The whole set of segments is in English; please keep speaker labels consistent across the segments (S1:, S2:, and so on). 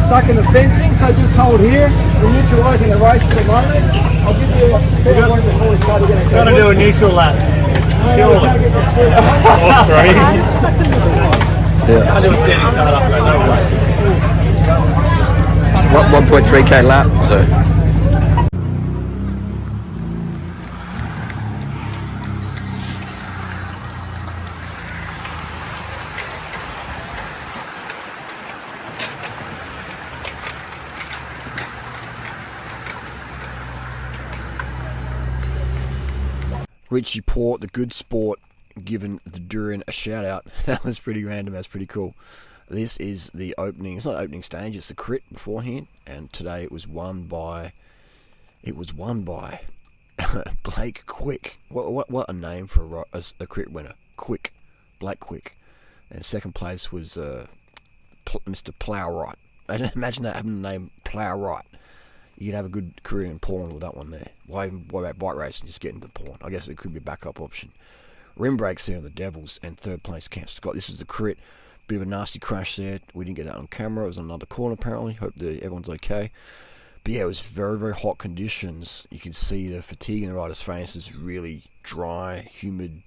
S1: stuck in the fencing, so just hold here. We're neutralising the race at the moment. I'll give you a better one before we start again.
S2: Got to do a neutral lap.
S1: Surely.
S2: Yeah. I do a standing start up, no way.
S3: It's 1.3k lap, so. Richie Port, the good sport, giving the Durian a shout out. That was pretty random. That's pretty cool. This is the opening. It's not opening stage. It's the crit beforehand, and today it was won by Blake Quick. What a name for a crit winner. Quick, Blake Quick, and second place was Mr. Plowright. Imagine that, having the name Plowright. You could have a good career in porn with that one there. Why about bike racing? Just get into porn. I guess it could be a backup option. Rim brakes there on the Devils, and third place Cam Scott. This is the crit. Bit of a nasty crash there. We didn't get that on camera. It was on another corner apparently. Hope that everyone's okay. But yeah, it was very, very hot conditions. You can see the fatigue in the rider's face is really dry, humid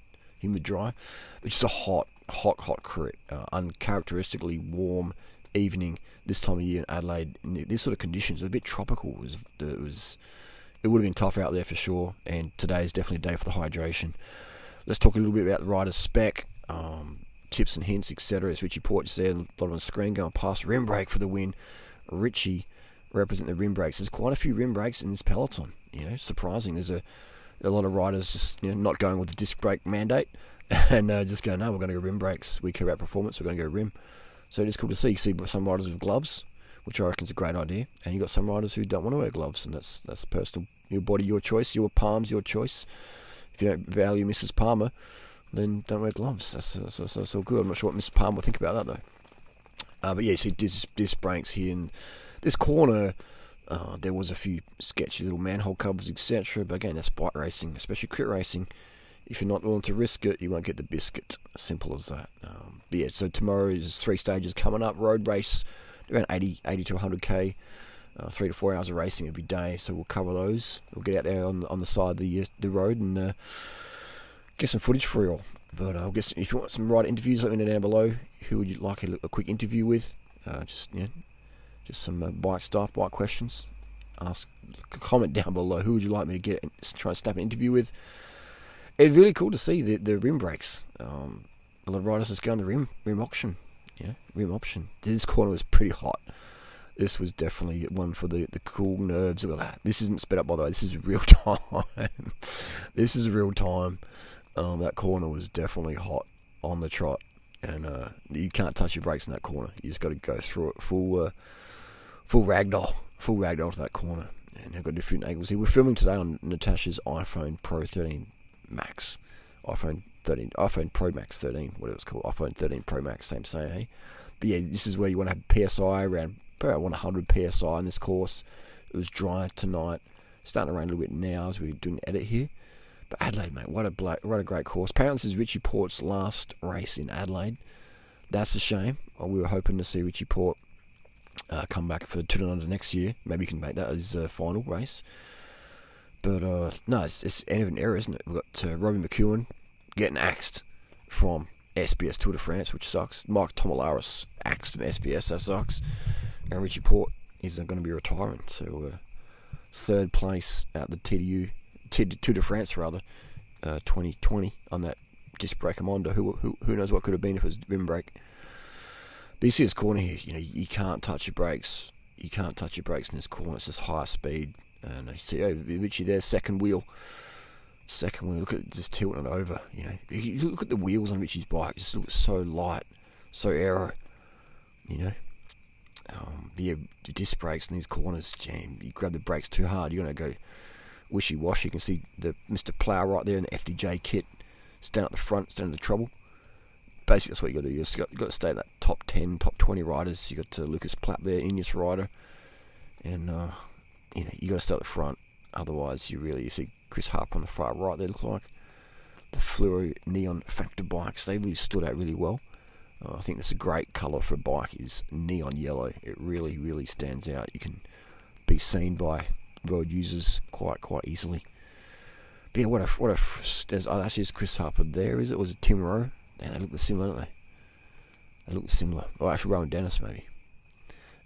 S3: dry. It's just a hot crit. Uncharacteristically warm evening this time of year in Adelaide. In this sort of conditions, a bit tropical. It would have been tough out there for sure. And today is definitely a day for the hydration. Let's talk a little bit about the rider's spec, tips and hints, etc. It's Richie Port just there, on the bottom of the screen, going past. Rim brake for the win. Richie representing the rim brakes. There's quite a few rim brakes in this peloton. Surprising. There's a lot of riders just not going with the disc brake mandate and just going, no, we're going to go rim brakes. We care about performance. We're going to go rim. So it is cool to see. You see some riders with gloves, which I reckon is a great idea, and you got some riders who don't want to wear gloves, and that's personal. Your body, your choice. Your palms, your choice. If you don't value Mrs. Palmer, then don't wear gloves. That's all good. I'm not sure what Mrs. Palmer will think about that though. But yeah, you see disc brakes here in this corner. There was a few sketchy little manhole covers, etc. But again, that's bike racing, especially crit racing. If you're not willing to risk it, you won't get the biscuit. Simple as that. But yeah, so tomorrow is 3 stages coming up. Road race, around 80 to 100k. 3 to 4 hours of racing every day. So we'll cover those. We'll get out there on the side of the road and get some footage for you all. But I guess if you want some rider interviews, let me know down below. Who would you like a quick interview with? Just some bike stuff, bike questions. Comment down below. Who would you like me to try and snap an interview with? It's really cool to see the rim brakes. A lot of riders just go on the rim option. Rim option. This corner was pretty hot. This was definitely one for the cool nerves. This isn't sped up, by the way. This is real time. This is real time. That corner was definitely hot on the trot, and you can't touch your brakes in that corner. You just got to go through it full ragdoll to that corner. And I've got different angles here. We're filming today on Natasha's iPhone Pro 13 Max, iPhone Pro Max 13, whatever it's called, iPhone 13 Pro Max, same, hey? But yeah, this is where you want to have PSI around about 100 PSI in this course. It was dry tonight, starting to rain a little bit now as we're doing the edit here. But Adelaide, mate, what a great course. Apparently this is Richie Port's last race in Adelaide. That's a shame. We were hoping to see Richie Port come back for the Tour Down Under next year. Maybe he can make that his final race. But no, it's end of an era, isn't it? We've got Robbie McEwen getting axed from SBS Tour de France, which sucks. Mike Tomalaris axed from SBS, that sucks. And Richie Port is going to be retiring. So third place at the Tour de France, rather, 2020 on that disc brake Amondo. Who knows what could have been if it was rim brake. But you see this corner here, you can't touch your brakes. You can't touch your brakes in this corner. It's just high speed. And you see, Richie there, second wheel. Look at it just tilting it over. You look at the wheels on Richie's bike. It just looks so light, so aero. The disc brakes in these corners, jam. You grab the brakes too hard, you're gonna go wishy-washy. You can see the Mr. Plow right there in the FDJ kit. Stand up the front, stand in the trouble. Basically, that's what you got to do. You got to stay at that top 10, top 20 riders. You got Lucas Plapp there, Ineos rider, and you got to stay at the front. Otherwise, you see Chris Harper on the far right. They look like the fluoro neon factor bikes. They really stood out really well. I think that's a great colour for a bike, is neon yellow. It really, really stands out. You can be seen by road users quite easily. But yeah, there's actually is Chris Harper there, is it? Was it Tim Rowe? Man, they look similar, don't they? They look similar. Or actually Rowan Dennis, maybe.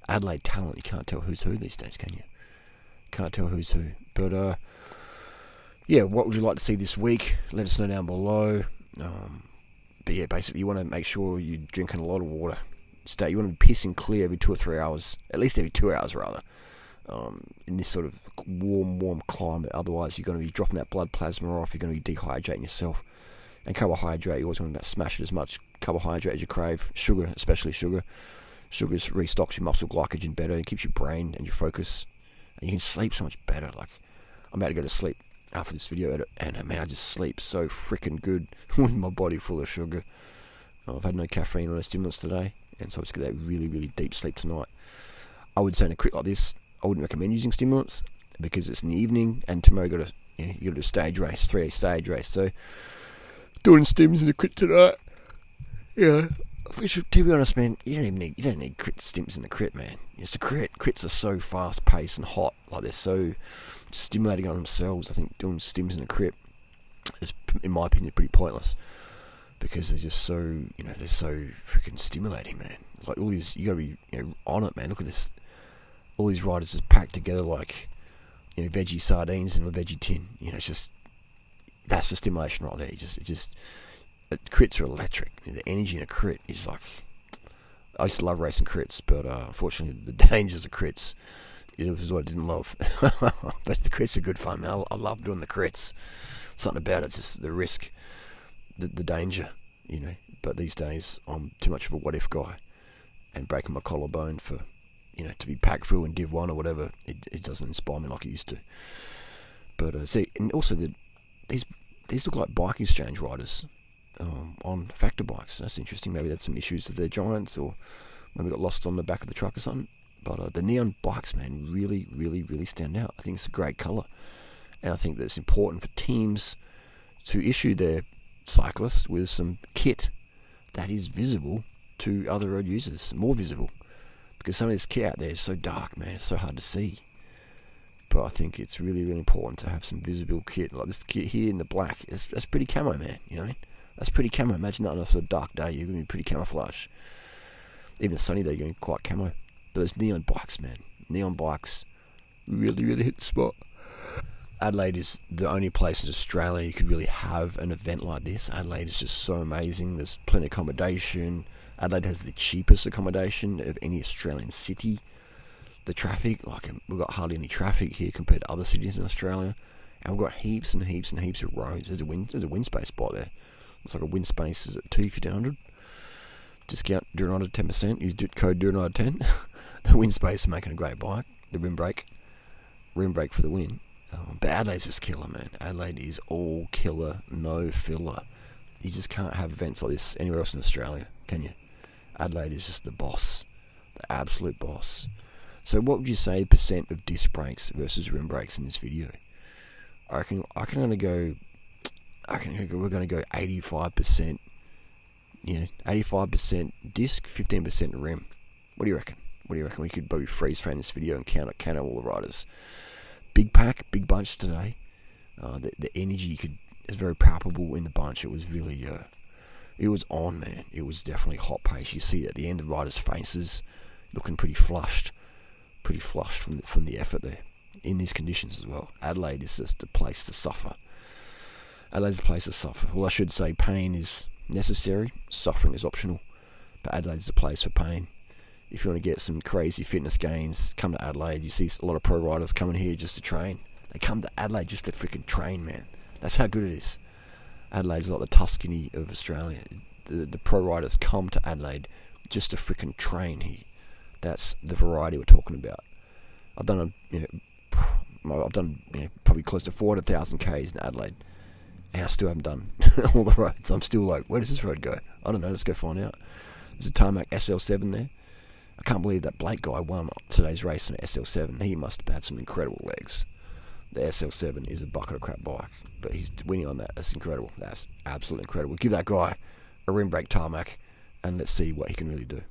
S3: Adelaide talent, you can't tell who's who these days, can you? Can't tell who's who. But yeah, what would you like to see this week? Let us know down below. But yeah, basically you want to make sure you're drinking a lot of water. You want to be pissing clear every 2 or 3 hours, at least every 2 hours rather. In this sort of warm climate. Otherwise you're going to be dropping that blood plasma off. You're going to be dehydrating yourself. And carbohydrate, you always want to smash it as much carbohydrate as you crave. Sugar, especially sugar. Sugar restocks your muscle glycogen better. It keeps your brain and your focus. And you can sleep so much better. Like, I'm about to go to sleep after this video edit, and man, I just sleep so freaking good with my body full of sugar. I've had no caffeine or no stimulants today, and so I just get that really, really deep sleep tonight. I would say in a crit like this, I wouldn't recommend using stimulants because it's in the evening, and tomorrow you got to do a stage race, 3-day stage race. So doing stims in the crit tonight. Yeah. Which, to be honest, man, you don't need crit stims in the crit, man. It's the crit. Crits are so fast paced and hot, like they're so stimulating on themselves. I think doing stims in the crit is, in my opinion, pretty pointless because they're just so, they're so freaking stimulating, man. It's like all these, you gotta be, on it, man. Look at this. All these riders just packed together like, veggie sardines in a veggie tin. It's just, that's the stimulation right there. Crits are electric. The energy in a crit is like, I used to love racing crits, but unfortunately the dangers of crits, it was what I didn't love. But the crits are good fun, man. I love doing the crits. Something about it, just the risk, the danger, But these days I'm too much of a what if guy, and breaking my collarbone for, to be packed through in Div 1 or whatever, it doesn't inspire me like it used to. But see, and also these look like bike exchange riders. On factor bikes. That's interesting. Maybe that's some issues with their giants, or maybe got lost on the back of the truck or something. But the neon bikes, man, really, really, really stand out. I think it's a great colour, and I think that it's important for teams to issue their cyclists with some kit that is visible to other road users, more visible, because some of this kit out there is so dark, man. It's so hard to see. But I think it's really, really important to have some visible kit, like this kit here in the black. That's pretty camo, man. That's pretty camo. Imagine that on a sort of dark day, you're going to be pretty camouflage. Even a sunny day, you're going to be quite camo. But those neon bikes, man. Neon bikes really, really hit the spot. Adelaide is the only place in Australia you could really have an event like this. Adelaide is just so amazing. There's plenty of accommodation. Adelaide has the cheapest accommodation of any Australian city. The traffic, we've got hardly any traffic here compared to other cities in Australia. And we've got heaps and heaps and heaps of roads. There's a wind space spot there. Looks like a wind space is at 2,100. Discount durianrider 10%. Use code durianrider 10. The wind space is making a great bike. The rim brake for the win. But Adelaide's just killer, man. Adelaide is all killer, no filler. You just can't have events like this anywhere else in Australia, can you? Adelaide is just the boss, the absolute boss. So what would you say percent of disc brakes versus rim brakes in this video? I reckon we're going to go 85%. 85% disc, 15% rim. What do you reckon? We could probably freeze frame this video and count out all the riders. Big pack, big bunch today. The energy is very palpable in the bunch. It was really, it was on, man. It was definitely hot pace. You see at the end the riders' faces looking pretty flushed from the effort there in these conditions as well. Adelaide is just a place to suffer. Adelaide's a place to suffer. Well, I should say pain is necessary, suffering is optional, but Adelaide's a place for pain. If you want to get some crazy fitness gains, come to Adelaide. You see a lot of pro riders coming here just to train. They come to Adelaide just to freaking train, man. That's how good it is. Adelaide's like the Tuscany of Australia. The pro riders come to Adelaide just to freaking train here. That's the variety we're talking about. I've done probably close to 400,000 Ks in Adelaide, and I still haven't done all the roads. I'm still like, where does this road go? I don't know. Let's go find out. There's a tarmac SL7 there. I can't believe that Blake guy won today's race on an SL7. He must have had some incredible legs. The SL7 is a bucket of crap bike, but he's winning on that. That's incredible. That's absolutely incredible. Give that guy a rim brake tarmac and let's see what he can really do.